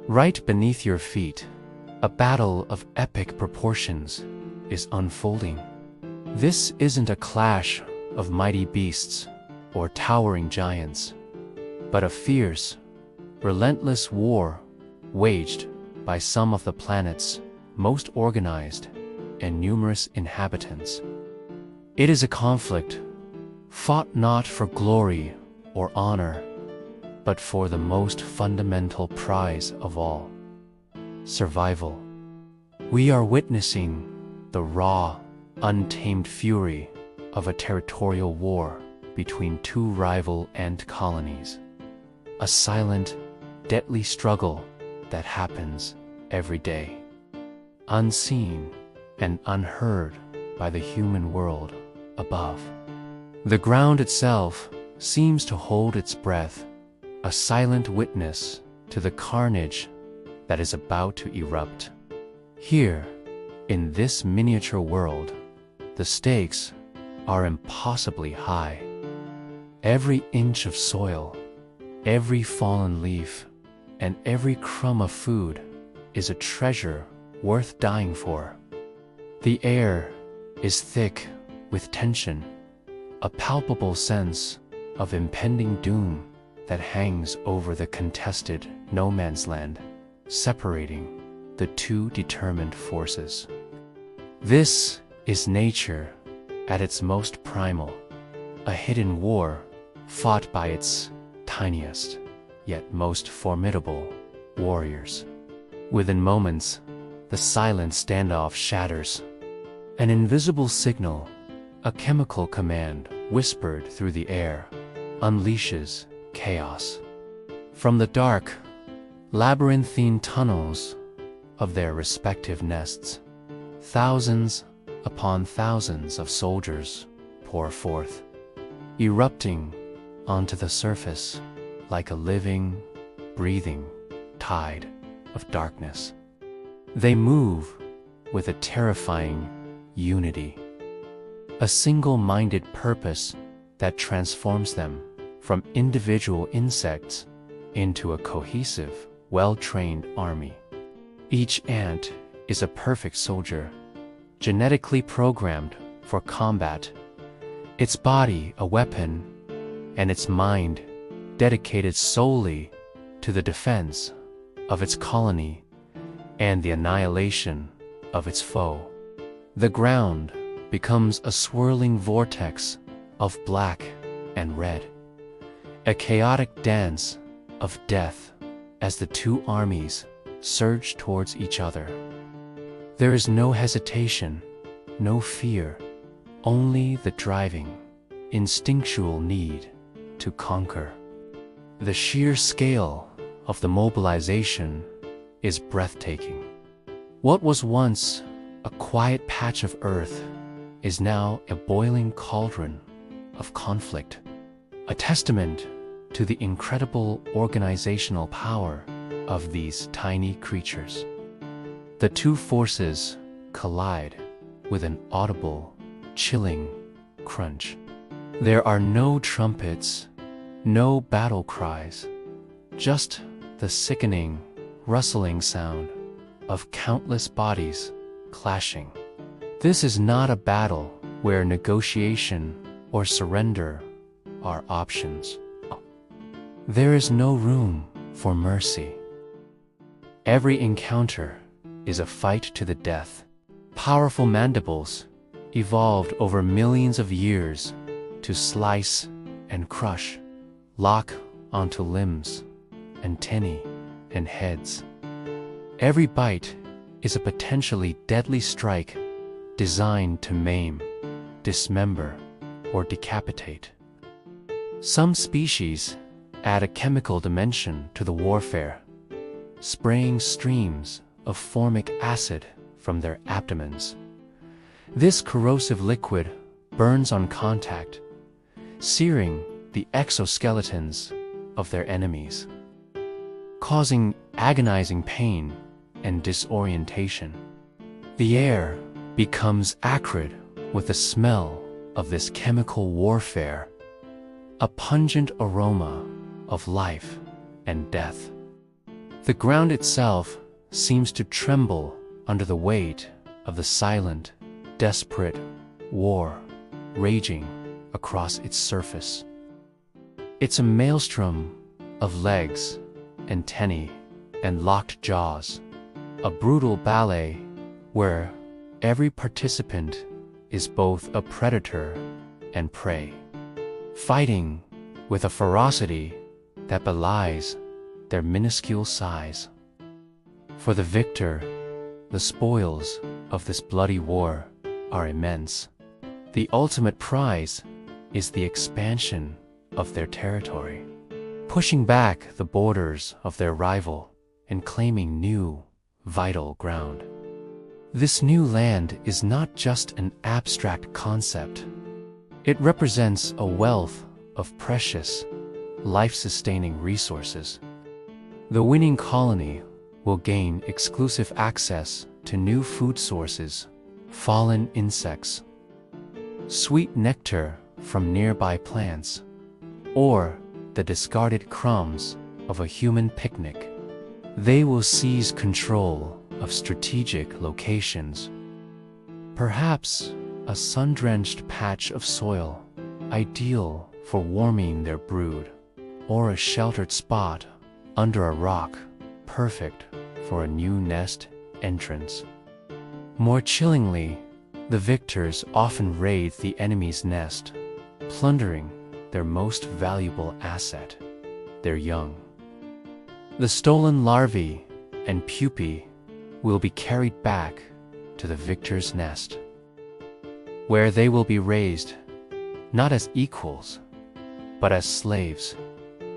Right beneath your feet, a battle of epic proportions is unfolding. This isn't a clash of mighty beasts or towering giants, but a fierce, relentless war waged by some of the planet's most organized and numerous inhabitants. It is a conflict fought not for glory or honor, but for the most fundamental prize of all: survival. We are witnessing the raw, untamed fury of a territorial war between two rival ant colonies. A silent, deadly struggle that happens every day, unseen and unheard by the human world above. The ground itself seems to hold its breath, a silent witness to the carnage that is about to erupt. Here, in this miniature world, the stakes are impossibly high. Every inch of soil, every fallen leaf, and every crumb of food is a treasure worth dying for. The air is thick with tension, a palpable sense of impending doom that hangs over the contested no man's land, separating the two determined forces. This is nature at its most primal, a hidden war fought by its tiniest, yet most formidable warriors. Within moments, the silent standoff shatters. An invisible signal, a chemical command whispered through the air, unleashes chaos. From the dark, labyrinthine tunnels of their respective nests, thousands upon thousands of soldiers pour forth, erupting onto the surface like a living, breathing tide of darkness. They move with a terrifying unity, a single-minded purpose that transforms them from individual insects into a cohesive, well-trained army. Each ant is a perfect soldier, genetically programmed for combat, its body a weapon, and its mind dedicated solely to the defense of its colony and the annihilation of its foe. The ground becomes a swirling vortex of black and red, a chaotic dance of death as the two armies surge towards each other. There is no hesitation, no fear, only the driving, instinctual need to conquer. The sheer scale of the mobilization is breathtaking. What was once a quiet patch of earth is now a boiling cauldron of conflict, a testament to the incredible organizational power of these tiny creatures. The two forces collide with an audible, chilling crunch. There are no trumpets, no battle cries, just the sickening, rustling sound of countless bodies clashing. This is not a battle where negotiation or surrender are options. There is no room for mercy. Every encounter is a fight to the death. Powerful mandibles evolved over millions of years to slice and crush, lock onto limbs, antennae, and heads. Every bite is a potentially deadly strike designed to maim, dismember, or decapitate. Some species add a chemical dimension to the warfare, spraying streams of formic acid from their abdomens. This corrosive liquid burns on contact, searing the exoskeletons of their enemies, causing agonizing pain and disorientation. The air becomes acrid with the smell of this chemical warfare, a pungent aroma of life and death. The ground itself seems to tremble under the weight of the silent, desperate war raging across its surface. It's a maelstrom of legs, antennae, and locked jaws, a brutal ballet where every participant is both a predator and prey, fighting with a ferocity that belies their minuscule size. For the victor, the spoils of this bloody war are immense. The ultimate prize is the expansion of their territory, pushing back the borders of their rival and claiming new, vital ground. This new land is not just an abstract concept. It represents a wealth of precious, life-sustaining resources. The winning colony will gain exclusive access to new food sources, fallen insects, sweet nectar from nearby plants, or the discarded crumbs of a human picnic. They will seize control of strategic locations, perhaps a sun-drenched patch of soil, ideal for warming their brood, or a sheltered spot under a rock, perfect for a new nest entrance. More chillingly, the victors often raid the enemy's nest, plundering their most valuable asset, their young. The stolen larvae and pupae will be carried back to the victor's nest, where they will be raised not as equals, but as slaves,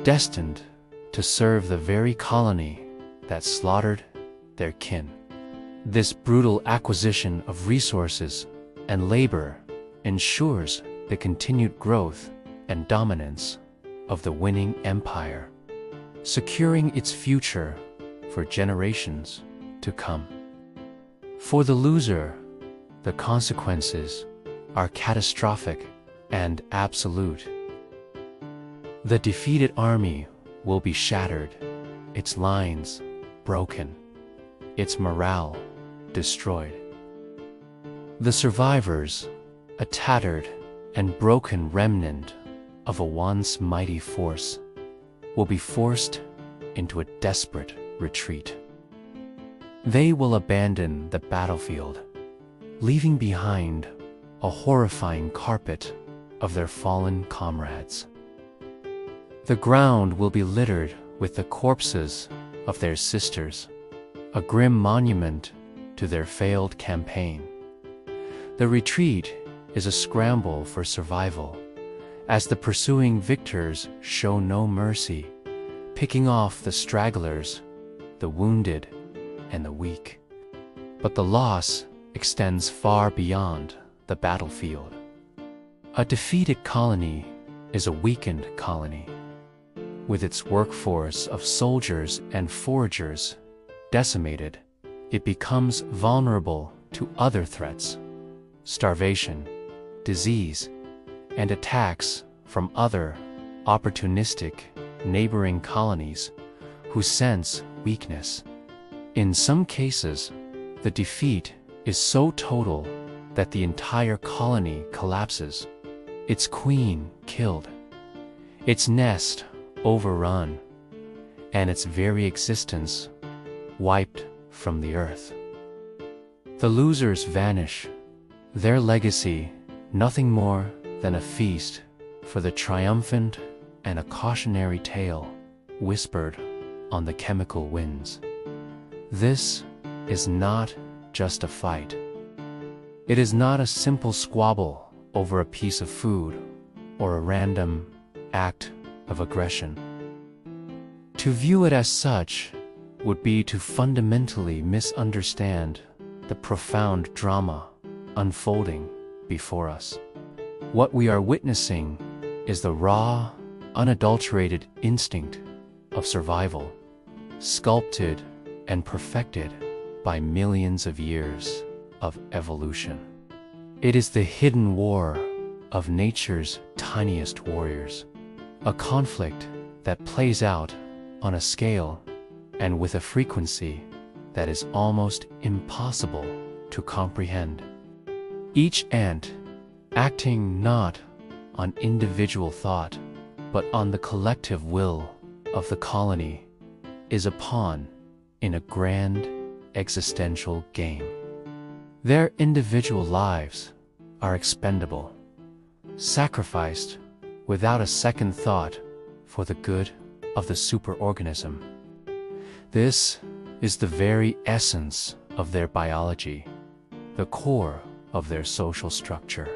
destined to serve the very colony that slaughtered their kin. This brutal acquisition of resources and labor ensures the continued growth and dominance of the winning empire, securing its future for generations to come. For the loser, the consequences are catastrophic and absolute. The defeated army will be shattered, its lines broken, its morale destroyed. The survivors, a tattered and broken remnant of a once mighty force, will be forced into a desperate retreat. They will abandon the battlefield, leaving behind a horrifying carpet of their fallen comrades. The ground will be littered with the corpses of their sisters, a grim monument to their failed campaign. The retreat is a scramble for survival, as the pursuing victors show no mercy, picking off the stragglers, the wounded, and the weak. But the loss extends far beyond the battlefield. A defeated colony is a weakened colony. With its workforce of soldiers and foragers decimated, it becomes vulnerable to other threats: starvation, disease, and attacks from other opportunistic neighboring colonies who sense weakness. In some cases, the defeat is so total that the entire colony collapses, its queen killed, its nest overrun, and its very existence wiped from the earth. The losers vanish, their legacy nothing more than a feast for the triumphant and a cautionary tale whispered on the chemical winds. This is not just a fight. It is not a simple squabble over a piece of food or a random act of aggression. To view it as such would be to fundamentally misunderstand the profound drama unfolding before us. What we are witnessing is the raw, unadulterated instinct of survival, sculpted and perfected by millions of years of evolution. It is the hidden war of nature's tiniest warriors, a conflict that plays out on a scale and with a frequency that is almost impossible to comprehend. Each ant, acting not on individual thought, but on the collective will of the colony, is a pawn in a grand existential game. Their individual lives are expendable, sacrificed without a second thought for the good of the superorganism. This is the very essence of their biology, the core of their social structure.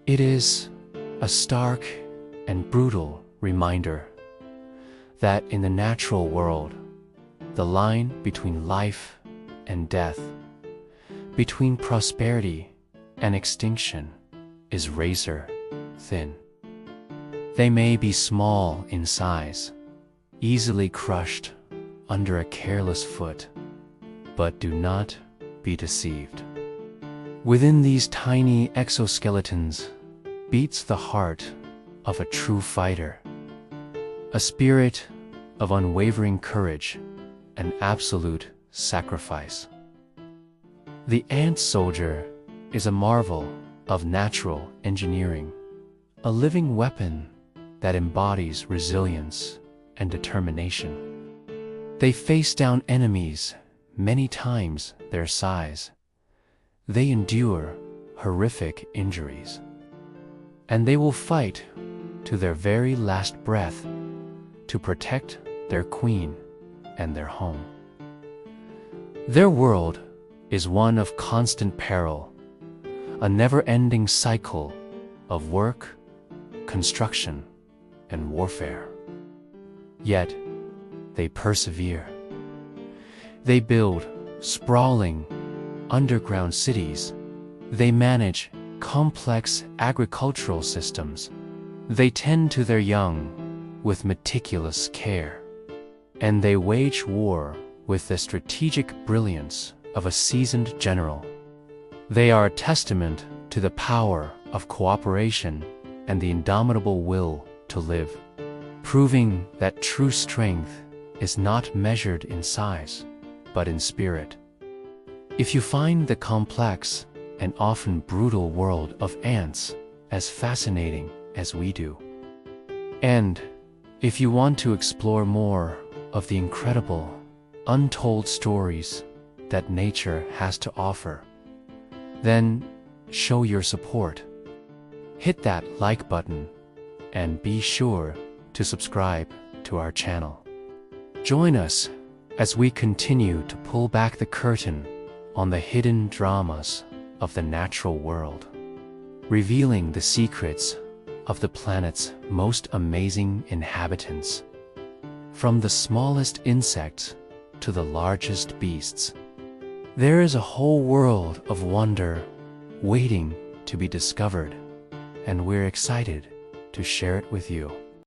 It is a stark and brutal reminder that in the natural world, the line between life and death, between prosperity and extinction, is razor thin. They may be small in size, easily crushed under a careless foot, but do not be deceived. Within these tiny exoskeletons beats the heart of a true fighter, a spirit of unwavering courage and absolute sacrifice. The ant soldier is a marvel of natural engineering, a living weapon that embodies resilience and determination. They face down enemies many times their size. They endure horrific injuries, and they will fight to their very last breath to protect their queen and their home. Their world is one of constant peril, a never-ending cycle of work, construction, and warfare. Yet, they persevere. They build sprawling underground cities. They manage complex agricultural systems. They tend to their young with meticulous care. And they wage war with the strategic brilliance of a seasoned general. They are a testament to the power of cooperation and the indomitable will to live, proving that true strength is not measured in size, but in spirit. If you find the complex and often brutal world of ants as fascinating as we do, and if you want to explore more of the incredible, untold stories that nature has to offer, then show your support. Hit that like button and be sure to subscribe to our channel. Join us as we continue to pull back the curtain on the hidden dramas of the natural world, revealing the secrets of the planet's most amazing inhabitants. From the smallest insects to the largest beasts, there is a whole world of wonder waiting to be discovered, and we're excited to share it with you.